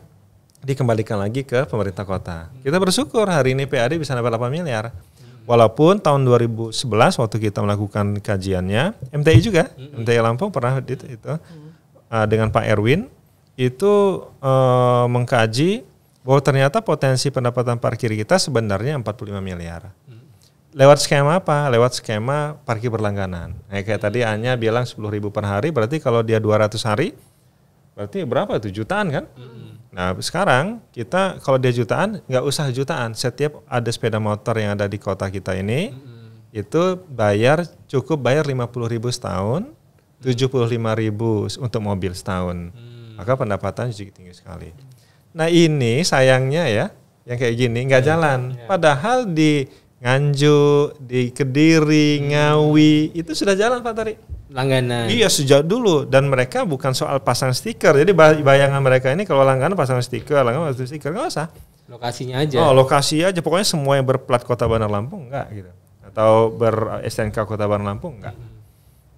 dikembalikan lagi ke pemerintah kota. Kita bersyukur hari ini PAD bisa dapat 8 miliar. Walaupun tahun 2011 waktu kita melakukan kajiannya, MTI juga, MTI Lampung pernah itu dengan Pak Erwin itu mengkaji bahwa ternyata potensi pendapatan parkir kita sebenarnya 45 miliar. Lewat skema apa? Lewat skema parkir berlangganan. Kayak tadi Anya bilang 10.000 per hari, berarti kalau dia 200 hari, berarti berapa itu? Jutaan kan? Nah sekarang kita kalau dia jutaan, nggak usah jutaan. Setiap ada sepeda motor yang ada di kota kita ini, itu cukup bayar 50.000 setahun, 75.000 untuk mobil setahun. Maka pendapatan juga tinggi sekali. Nah ini sayangnya ya, yang kayak gini nggak jalan. Padahal di Nganjuk, di Kediri, Ngawi itu sudah jalan Pak Tori. Langganan. Iya sejak dulu, dan mereka bukan soal pasang stiker. Jadi bayangan mereka ini kalau langganan pasang stiker, langganan pasang stiker nggak usah. Lokasinya aja. Oh lokasi aja, pokoknya semua yang berplat Kota Bandar Lampung enggak gitu, atau ber STNK Kota Bandar Lampung enggak.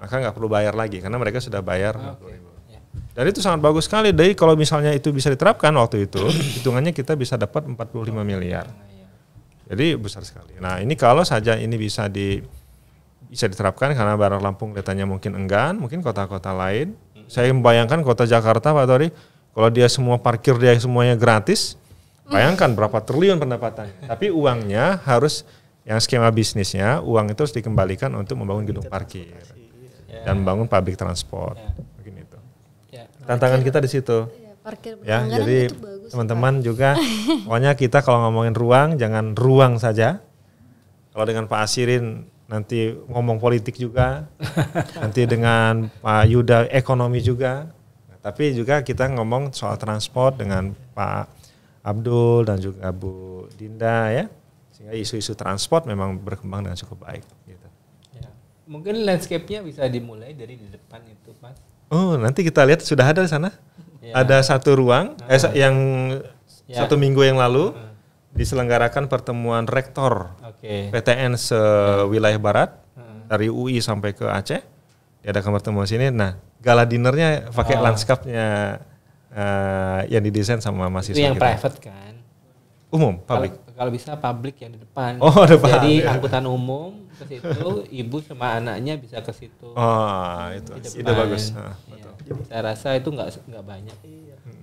Maka nggak perlu bayar lagi karena mereka sudah bayar 50.000. Dan itu sangat bagus sekali. Jadi kalau misalnya itu bisa diterapkan waktu itu, hitungannya kita bisa dapat 45 miliar. Jadi besar sekali. Nah ini kalau saja ini bisa diterapkan karena Bandar Lampung kelihatannya mungkin enggan, mungkin kota-kota lain. Saya membayangkan kota Jakarta Pak Tori, kalau dia semua parkir dia semuanya gratis, bayangkan berapa triliun pendapatannya. Tapi uangnya harus yang skema bisnisnya, uang itu harus dikembalikan untuk membangun gedung parkir dan membangun public transport. Begini itu. Tantangan kita di situ. Parkir Ya, berlangganan jadi itu bagus. teman-teman juga, pokoknya kita kalau ngomongin ruang jangan ruang saja. Kalau dengan Pak Asirin nanti ngomong politik juga, nanti dengan Pak Yuda ekonomi juga. Tapi juga kita ngomong soal transport dengan Pak Abdul dan juga Bu Dinda ya, sehingga isu-isu transport memang berkembang dengan cukup baik. Gitu. Ya. Mungkin landscape-nya bisa dimulai dari di depan itu, Mas. Oh, nanti kita lihat sudah ada di sana. Ya. Ada satu ruang yang 1 minggu yang lalu diselenggarakan pertemuan rektor PTN sewilayah barat dari UI sampai ke Aceh. Diadakan pertemuan sini. Nah, gala dinernya pakai landscape-nya yang didesain sama mahasiswa. Itu yang kita. private kan? Umum, public. Kalau bisa public yang di depan. Oh, depan. Jadi angkutan umum ke situ, ibu sama anaknya bisa ke situ. Oh, itu ide bagus. Iya. Saya rasa itu nggak banyak.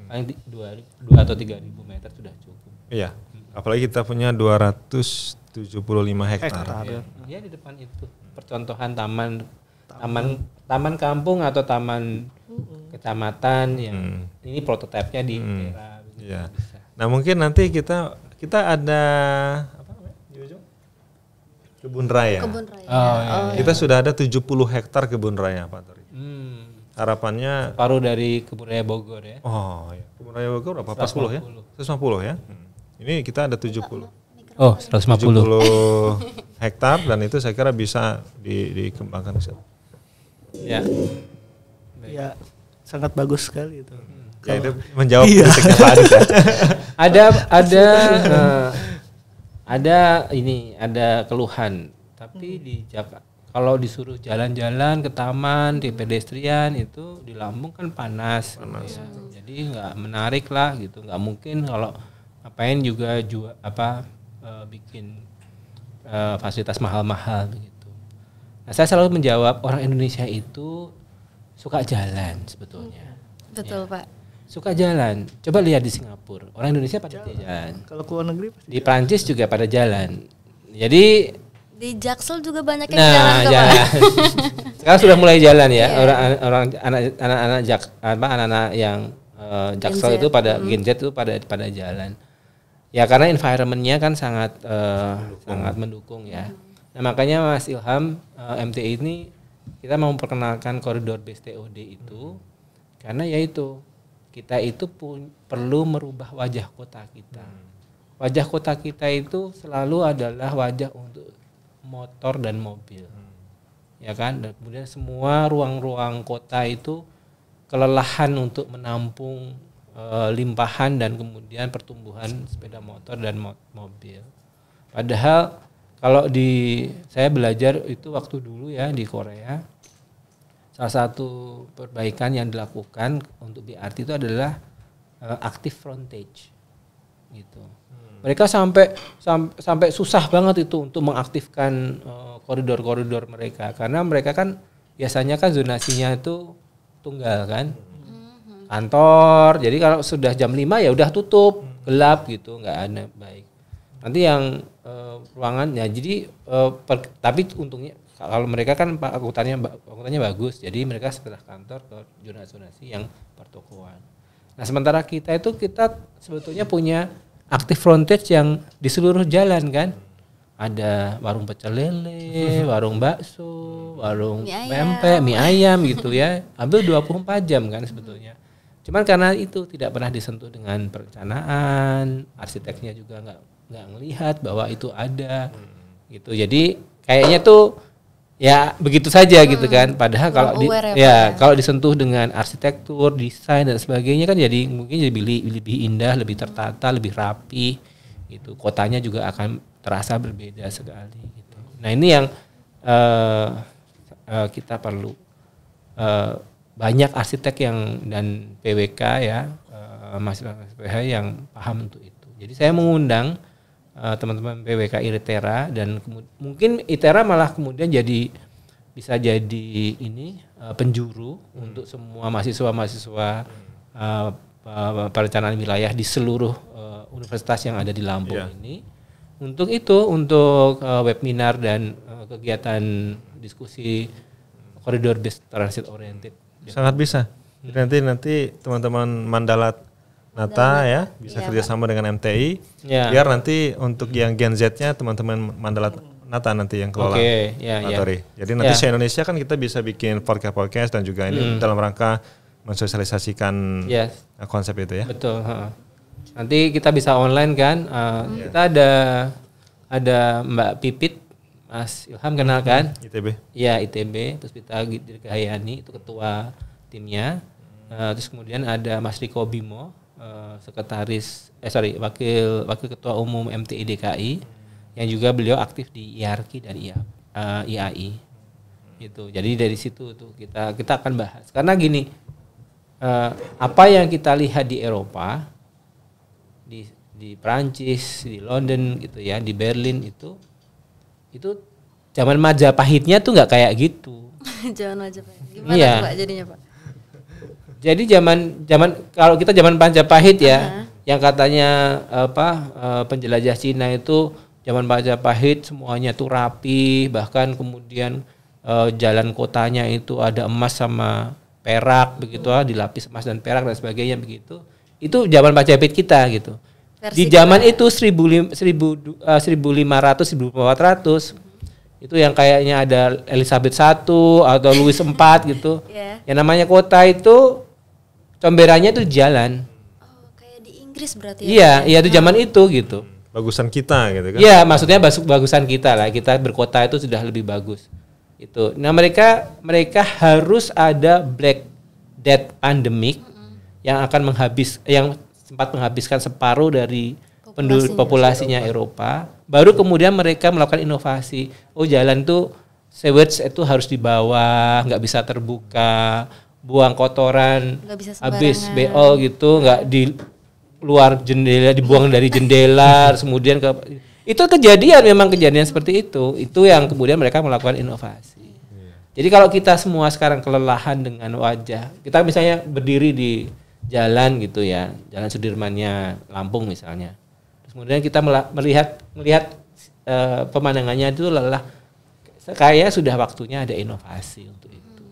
Paling 2 atau 3.000 meter sudah cukup. Iya. Apalagi kita punya 275 hektar. Ya di depan itu percontohan taman kampung atau taman kecamatan yang ini prototipenya di daerah. Iya. Nah mungkin nanti kita ada apa namanya di ujung? Kebun raya. Kebun raya. Kita sudah ada 70 hektar kebun raya Pak Tori. Harapannya separuh dari kebun raya Bogor ya. Oh iya. Kebun raya Bogor berapa? 40 ya? 150 ya. Ini kita ada 70. Oh 150 hektar dan itu saya kira bisa dikembangkan. Ya. Ya sangat bagus sekali itu. Ya, itu menjawab kritiknya Pak Adit ya. Ada keluhan, tapi di Jakarta kalau disuruh jalan-jalan ke taman, di pedestrian itu di Lampung kan panas. Ya. Jadi nggak menarik lah gitu, nggak mungkin kalau ngapain juga bikin fasilitas mahal-mahal begitu. Nah, saya selalu menjawab orang Indonesia itu suka jalan sebetulnya. Betul Pak. Suka jalan. Coba lihat di Singapura, orang Indonesia pada jalan. Kalau ke luar negeri pasti di Prancis juga pada jalan. Jadi di Jaksel juga banyak yang jalan. Sekarang sudah mulai jalan ya. Orang anak-anak yang Jaksel itu pada Gen Z itu pada jalan. Ya karena environment-nya kan sangat mendukung ya. Nah, makanya Mas Ilham MTI ini kita mau memperkenalkan koridor BSTOD itu karena yaitu kita itu perlu merubah wajah kota kita. Wajah kota kita itu selalu adalah wajah untuk motor dan mobil. Ya kan? Dan kemudian semua ruang-ruang kota itu kelelahan untuk menampung limpahan dan kemudian pertumbuhan sepeda motor dan mobil. Padahal kalau saya belajar itu waktu dulu ya di Korea, salah satu perbaikan yang dilakukan untuk BRT itu adalah active frontage. gitu. Mereka sampai susah banget itu untuk mengaktifkan koridor-koridor mereka, karena mereka kan biasanya kan zonasinya itu tunggal kan, kantor. Jadi kalau sudah jam 5 ya udah tutup, gelap gitu, nggak ada baik. Nanti yang ruangan ya jadi tapi untungnya kalau mereka kan angkutannya bagus, jadi mereka setelah kantor ke zonasi yang pertokoan. Nah sementara kita sebetulnya punya active frontage yang di seluruh jalan kan. Ada warung pecel lele, warung bakso, warung pempek, mie ayam gitu ya. Hampir 24 jam kan sebetulnya. Cuman karena itu tidak pernah disentuh dengan perencanaan, arsiteknya juga nggak ngelihat bahwa itu ada gitu. Jadi kayaknya tuh ya begitu saja gitu kan. Padahal kalau disentuh dengan arsitektur, desain dan sebagainya kan jadi mungkin lebih indah, lebih tertata, lebih rapi gitu. Kotanya juga akan terasa berbeda sekali gitu. Nah ini yang kita perlu banyak arsitek dan PWK ya, mahasiswa PH yang paham untuk itu. Jadi saya mengundang teman-teman PWK ITERA dan mungkin ITERA malah kemudian bisa jadi penjuru untuk semua mahasiswa perencanaan wilayah di seluruh universitas yang ada di Lampung ini. Untuk webinar dan kegiatan diskusi koridor based transit oriented. Sangat bisa. Jadi nanti teman-teman Mandala Nata ya bisa kerjasama dengan MTI. Biar nanti untuk yang Gen Z-nya teman-teman Mandala Nata nanti yang kelola. Jadi nanti se-Indonesia kan kita bisa bikin podcast dan juga ini dalam rangka mensosialisasikan konsep itu ya. Betul. Nanti kita bisa online kan. Kita ada Mbak Pipit, Mas Ilham kenal kan? ITB. Iya ITB. Puspita Dirgahayani itu ketua timnya. Terus kemudian ada Mas Riko Bimo, wakil ketua umum MTI DKI, yang juga beliau aktif di IARKI dan IAI. Gitu. Jadi dari situ tuh kita akan bahas. Karena gini, apa yang kita lihat di Eropa, di Prancis, di London gitu ya, di Berlin itu zaman Majapahitnya tuh nggak kayak gitu. Zaman Majapahit. Gimana tuh Pak jadinya Pak? Jadi zaman kalau kita zaman Majapahit ya, yang katanya penjelajah Cina itu zaman Majapahit semuanya tuh rapi, bahkan kemudian jalan kotanya itu ada emas sama perak begitu, dilapis emas dan perak dan sebagainya begitu. Itu zaman Majapahit kita gitu. Di zaman itu 1500 1400 itu yang kayaknya ada Elizabeth I atau Louis IV gitu. Yang namanya kota itu comberannya itu jalan. Oh, kayak di Inggris berarti ya. Iya, itu zaman itu gitu. Bagusan kita gitu kan. Iya, maksudnya bagusan kita lah. Kita berkota itu sudah lebih bagus. Itu. Nah, mereka harus ada Black Death pandemic yang sempat menghabiskan separuh dari populasinya Eropa. Baru kemudian mereka melakukan inovasi. Oh, jalan tuh sewage itu harus di bawah, nggak bisa terbuka, buang kotoran habis BO gitu, nggak di luar jendela, dibuang dari jendela, kemudian itu memang kejadian seperti itu. Itu yang kemudian mereka melakukan inovasi. Jadi kalau kita semua sekarang kelelahan dengan wajah, kita misalnya berdiri di jalan gitu ya, Jalan Sudirmannya Lampung misalnya. Terus kemudian kita melihat pemandangannya itu lelah. Kayaknya sudah waktunya ada inovasi untuk itu.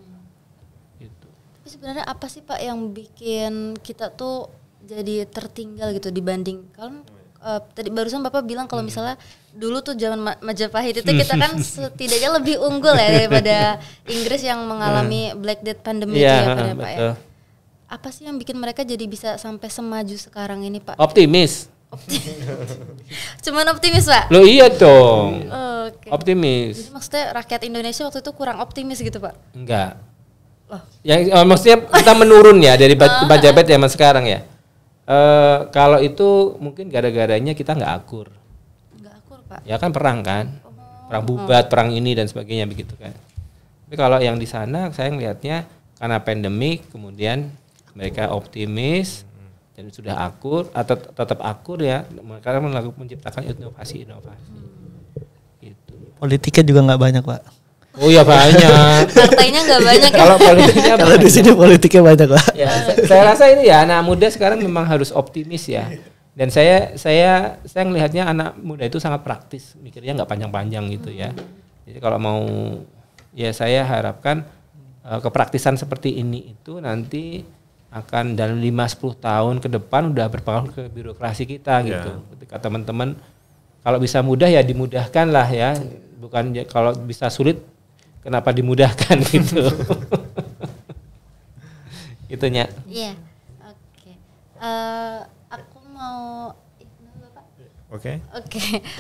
Gitu. Tapi sebenarnya apa sih Pak yang bikin kita tuh jadi tertinggal gitu dibanding kalau tadi barusan Bapak bilang kalau misalnya dulu tuh zaman Majapahit itu kita kan setidaknya lebih unggul ya daripada Inggris yang mengalami Black Death pandemic Pak ya. Apa sih yang bikin mereka jadi bisa sampai semaju sekarang ini Pak? Optimis. Cuman optimis Pak? Loh iya dong. Okay. Optimis. Jadi maksudnya rakyat Indonesia waktu itu kurang optimis gitu Pak? Enggak. Yang maksudnya kita menurun ya dari Majapahit zaman sekarang ya. Kalau itu mungkin gara-garanya kita nggak akur. Nggak akur Pak? Ya kan perang kan, perang bubat, perang ini dan sebagainya begitu kan. Tapi kalau yang di sana saya ngelihatnya karena pandemik kemudian mereka optimis, dan sudah akur atau tetap akur ya, mereka menciptakan inovasi. Gitu. Politiknya juga nggak banyak, Pak. Oh ya banyak. Partainya nggak banyak ya. Kalau politiknya Kalau di sini politiknya banyak, Pak. ya, saya rasa ini ya anak muda sekarang memang harus optimis ya. Dan saya melihatnya anak muda itu sangat praktis, mikirnya nggak panjang-panjang gitu ya. Jadi kalau mau ya saya harapkan kepraktisan seperti ini itu nanti akan dalam 5-10 tahun ke depan udah berpengaruh ke birokrasi kita gitu. Ketika teman-teman kalau bisa mudah ya dimudahkan lah ya. Bukan kalau bisa sulit kenapa dimudahkan gitu. Itunya. Iya. Oke. Aku mau Oke.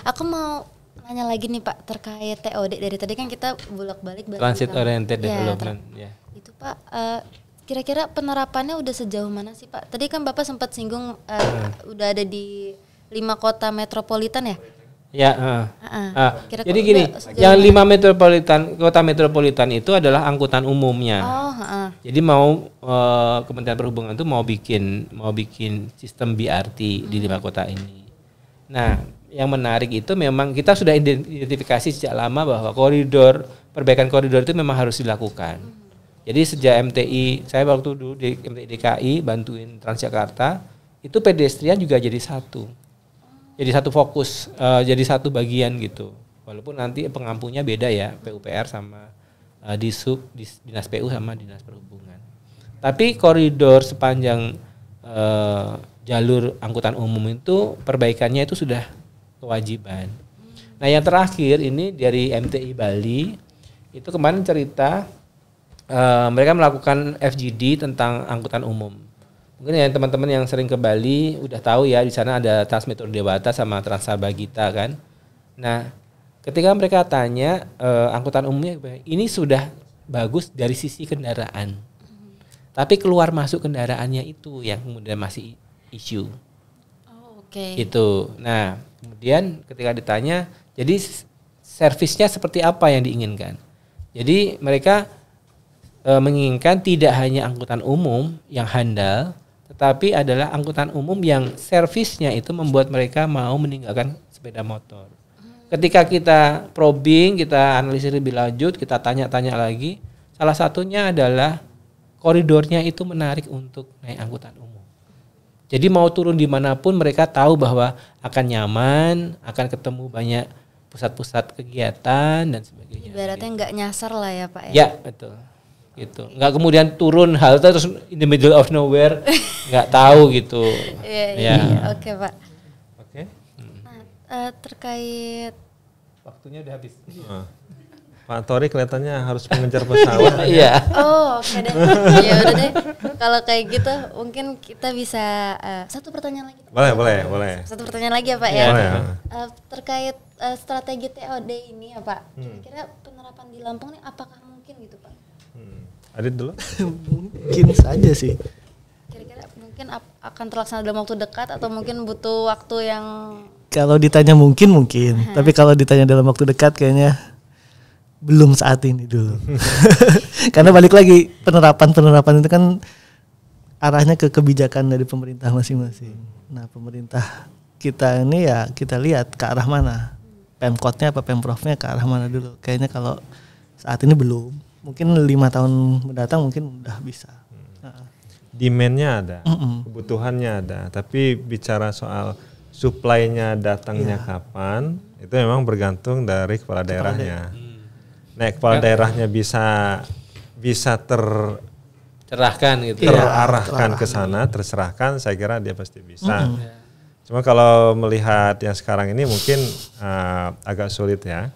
Aku mau nanya lagi nih Pak terkait TOD. Dari tadi kan kita bolak-balik Transit Oriented ya, Development ya. Itu Pak kira-kira penerapannya udah sejauh mana sih Pak? Tadi kan Bapak sempat singgung udah ada di 5 kota metropolitan ya? Ya, Kira-kira jadi gini, yang 5 kota metropolitan itu adalah angkutan umumnya. Jadi mau Kementerian Perhubungan itu mau bikin sistem BRT di 5 kota ini. Nah, yang menarik itu memang kita sudah identifikasi sejak lama bahwa perbaikan koridor itu memang harus dilakukan. Jadi sejak MTI, saya waktu dulu di MTI DKI bantuin Transjakarta, itu pedestrian juga jadi satu. Jadi satu fokus, jadi satu bagian gitu. Walaupun nanti pengampunya beda ya, PUPR sama Dinas PU sama Dinas Perhubungan. Tapi koridor sepanjang jalur angkutan umum itu perbaikannya itu sudah kewajiban. Nah yang terakhir ini dari MTI Bali, itu kemarin cerita mereka melakukan FGD tentang angkutan umum. Mungkin ya teman-teman yang sering ke Bali udah tahu ya di sana ada Transmetro Dewata sama Transabagita kan. Nah, ketika mereka tanya angkutan umumnya ini sudah bagus dari sisi kendaraan. Tapi keluar masuk kendaraannya itu yang kemudian masih isu. Gitu. Nah, kemudian ketika ditanya, jadi servisnya seperti apa yang diinginkan? Jadi mereka menginginkan tidak hanya angkutan umum yang handal, tetapi adalah angkutan umum yang servisnya itu membuat mereka mau meninggalkan sepeda motor. Ketika kita probing, kita analisis lebih lanjut, kita tanya-tanya lagi, salah satunya adalah koridornya itu menarik untuk naik angkutan umum. Jadi mau turun dimanapun mereka tahu bahwa akan nyaman, akan ketemu banyak pusat-pusat kegiatan dan sebagainya. Ibaratnya nggak nyasar lah ya Pak ya? Ya betul. Gitu. Nggak kemudian turun halte terus in the middle of nowhere nggak tahu gitu. Iya. Oke Pak. Oke. Nah, terkait waktunya udah habis. Pak Tori kelihatannya harus mengejar pesawat. Iya. Oh oke deh. Ya udah deh. Kalau kayak gitu mungkin kita bisa satu pertanyaan lagi. Boleh. Satu pertanyaan lagi ya Pak ya. Boleh. Terkait strategi TOD ini ya Pak. Kira-kira penerapan di Lampung ini apakah mungkin gitu Pak? Adit dulu. Mungkin saja sih. Kira-kira mungkin akan terlaksana dalam waktu dekat atau mungkin butuh waktu yang Kalau ditanya mungkin, tapi kalau ditanya dalam waktu dekat kayaknya belum saat ini dulu. Karena balik lagi penerapan itu kan arahnya ke kebijakan dari pemerintah masing-masing. Nah, pemerintah kita ini ya kita lihat ke arah mana. Pemkotnya apa Pemprovnya ke arah mana dulu. Kayaknya kalau saat ini belum. Mungkin 5 tahun mendatang mungkin udah bisa. Demand-nya ada, kebutuhannya ada, tapi bicara soal supply-nya datangnya kapan, itu memang bergantung dari kepala daerahnya. Nah, kepala daerahnya bisa tercerahkan gitu. Terarahkan ke sana, terserahkan, saya kira dia pasti bisa. Cuma kalau melihat yang sekarang ini mungkin agak sulit ya.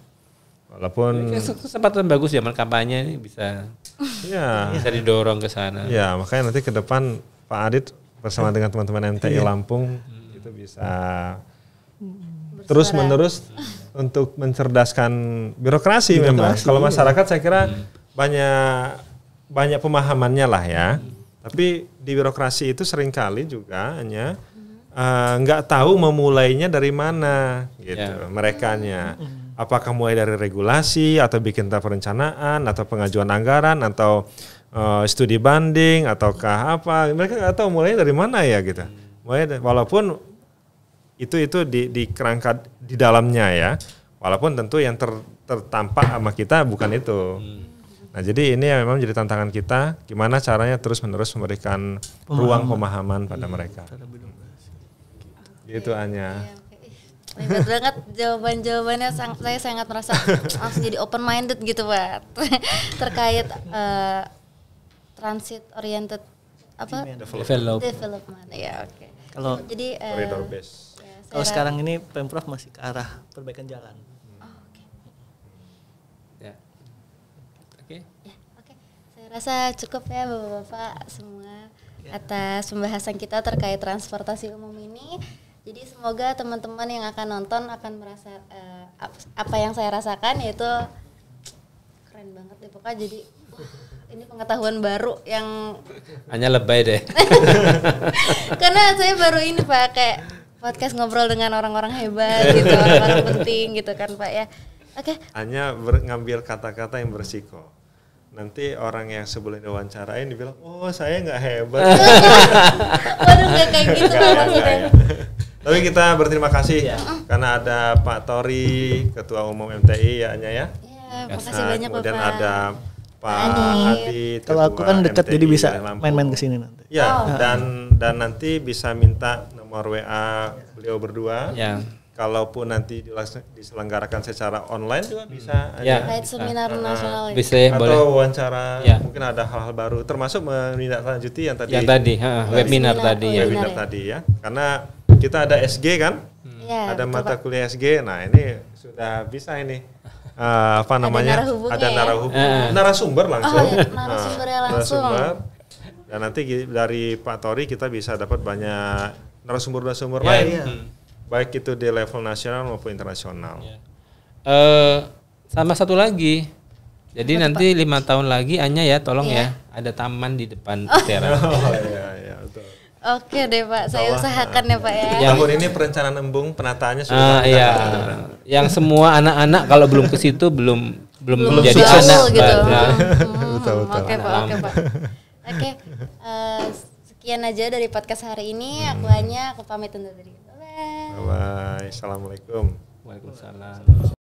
Walaupun kesempatan bagus zaman kampanye ini bisa didorong ke sana. Ya, makanya nanti ke depan Pak Adit bersama dengan teman-teman MTI Lampung itu bisa terus menerus untuk mencerdaskan birokrasi memang. Kalau masyarakat saya kira banyak pemahamannya lah ya. Tapi di birokrasi itu seringkali juga hanya nggak tahu memulainya dari mana gitu merekanya. Apakah mulai dari regulasi atau bikin tahap perencanaan atau pengajuan anggaran atau studi banding ataukah apa, mereka nggak tahu mulainya dari mana ya gitu. Walaupun itu di kerangka di dalamnya ya, walaupun tentu yang tertampak sama kita bukan itu. Nah jadi ini memang jadi tantangan kita, gimana caranya terus menerus memberikan ruang pemahaman pada mereka. Gitu Anya. Hebat banget jawabannya, saya sangat merasa langsung jadi open minded gitu Pak terkait transit oriented development ya oke. Kalau jadi corridor base. kalau sekarang ini Pemprov masih ke arah perbaikan jalan. Ya. Oke. Ya, oke. Saya rasa cukup ya Bapak-bapak semua atas pembahasan kita terkait transportasi umum ini. Jadi semoga teman-teman yang akan nonton akan merasa apa yang saya rasakan, yaitu keren banget deh pokoknya. Jadi ini pengetahuan baru yang Hanya lebay deh. karena saya baru ini Pak kayak podcast ngobrol dengan orang-orang hebat gitu, orang-orang penting gitu kan Pak ya. Oke. Hanya ngambil kata-kata yang bersiko. Nanti orang yang sebelum diwawancarain dibilang, oh saya nggak hebat. Waduh nggak kayak gitu Nggak, maksudnya. ya. Tapi kita berterima kasih karena ada Pak Tori, Ketua Umum MTI ya Anya ya. Iya, makasih banyak kemudian Bapak. ada Pak Adit. Adit. Kalau aku kan dekat jadi bisa main-main ke sini nanti. Ya, dan nanti bisa minta nomor WA beliau berdua. Ya. Kalaupun nanti diselenggarakan secara online juga bisa. Ya. Terkait seminar nasional ini. Bisa ya, boleh. Atau wawancara, Ya. mungkin ada hal-hal baru, termasuk menindaklanjuti yang tadi. Yang tadi, webinar tadi ya. Webinar ya. tadi ya. Karena kita ada SG kan, Iya, ada betul, mata Pak. kuliah SG. Nah ini sudah bisa ini. Apa namanya? narahubungnya ya? Narasumber langsung. Oh, ya, narasumbernya langsung. Narasumber. Dan nanti dari Pak Tori kita bisa dapat banyak narasumber-narasumber Ya, lain. iya. Baik itu di level nasional maupun internasional. Sama satu lagi. Jadi nanti 5 tahun lagi Anya ya, tolong ya, ada taman di depan teras. Oh iya, betul. Oke deh Pak, saya usahakan ya Pak ya. Tahun ini perencanaan embung penataannya sudah Iya. Yang semua anak-anak kalau belum ke situ belum menjadi Betul, anak. gitu. Pak. Betul. Oke Pak, oke Pak. Oke, sekian aja dari podcast hari ini. Aku pamit undur diri. Bye. Bye. Assalamualaikum. Waalaikumsalam.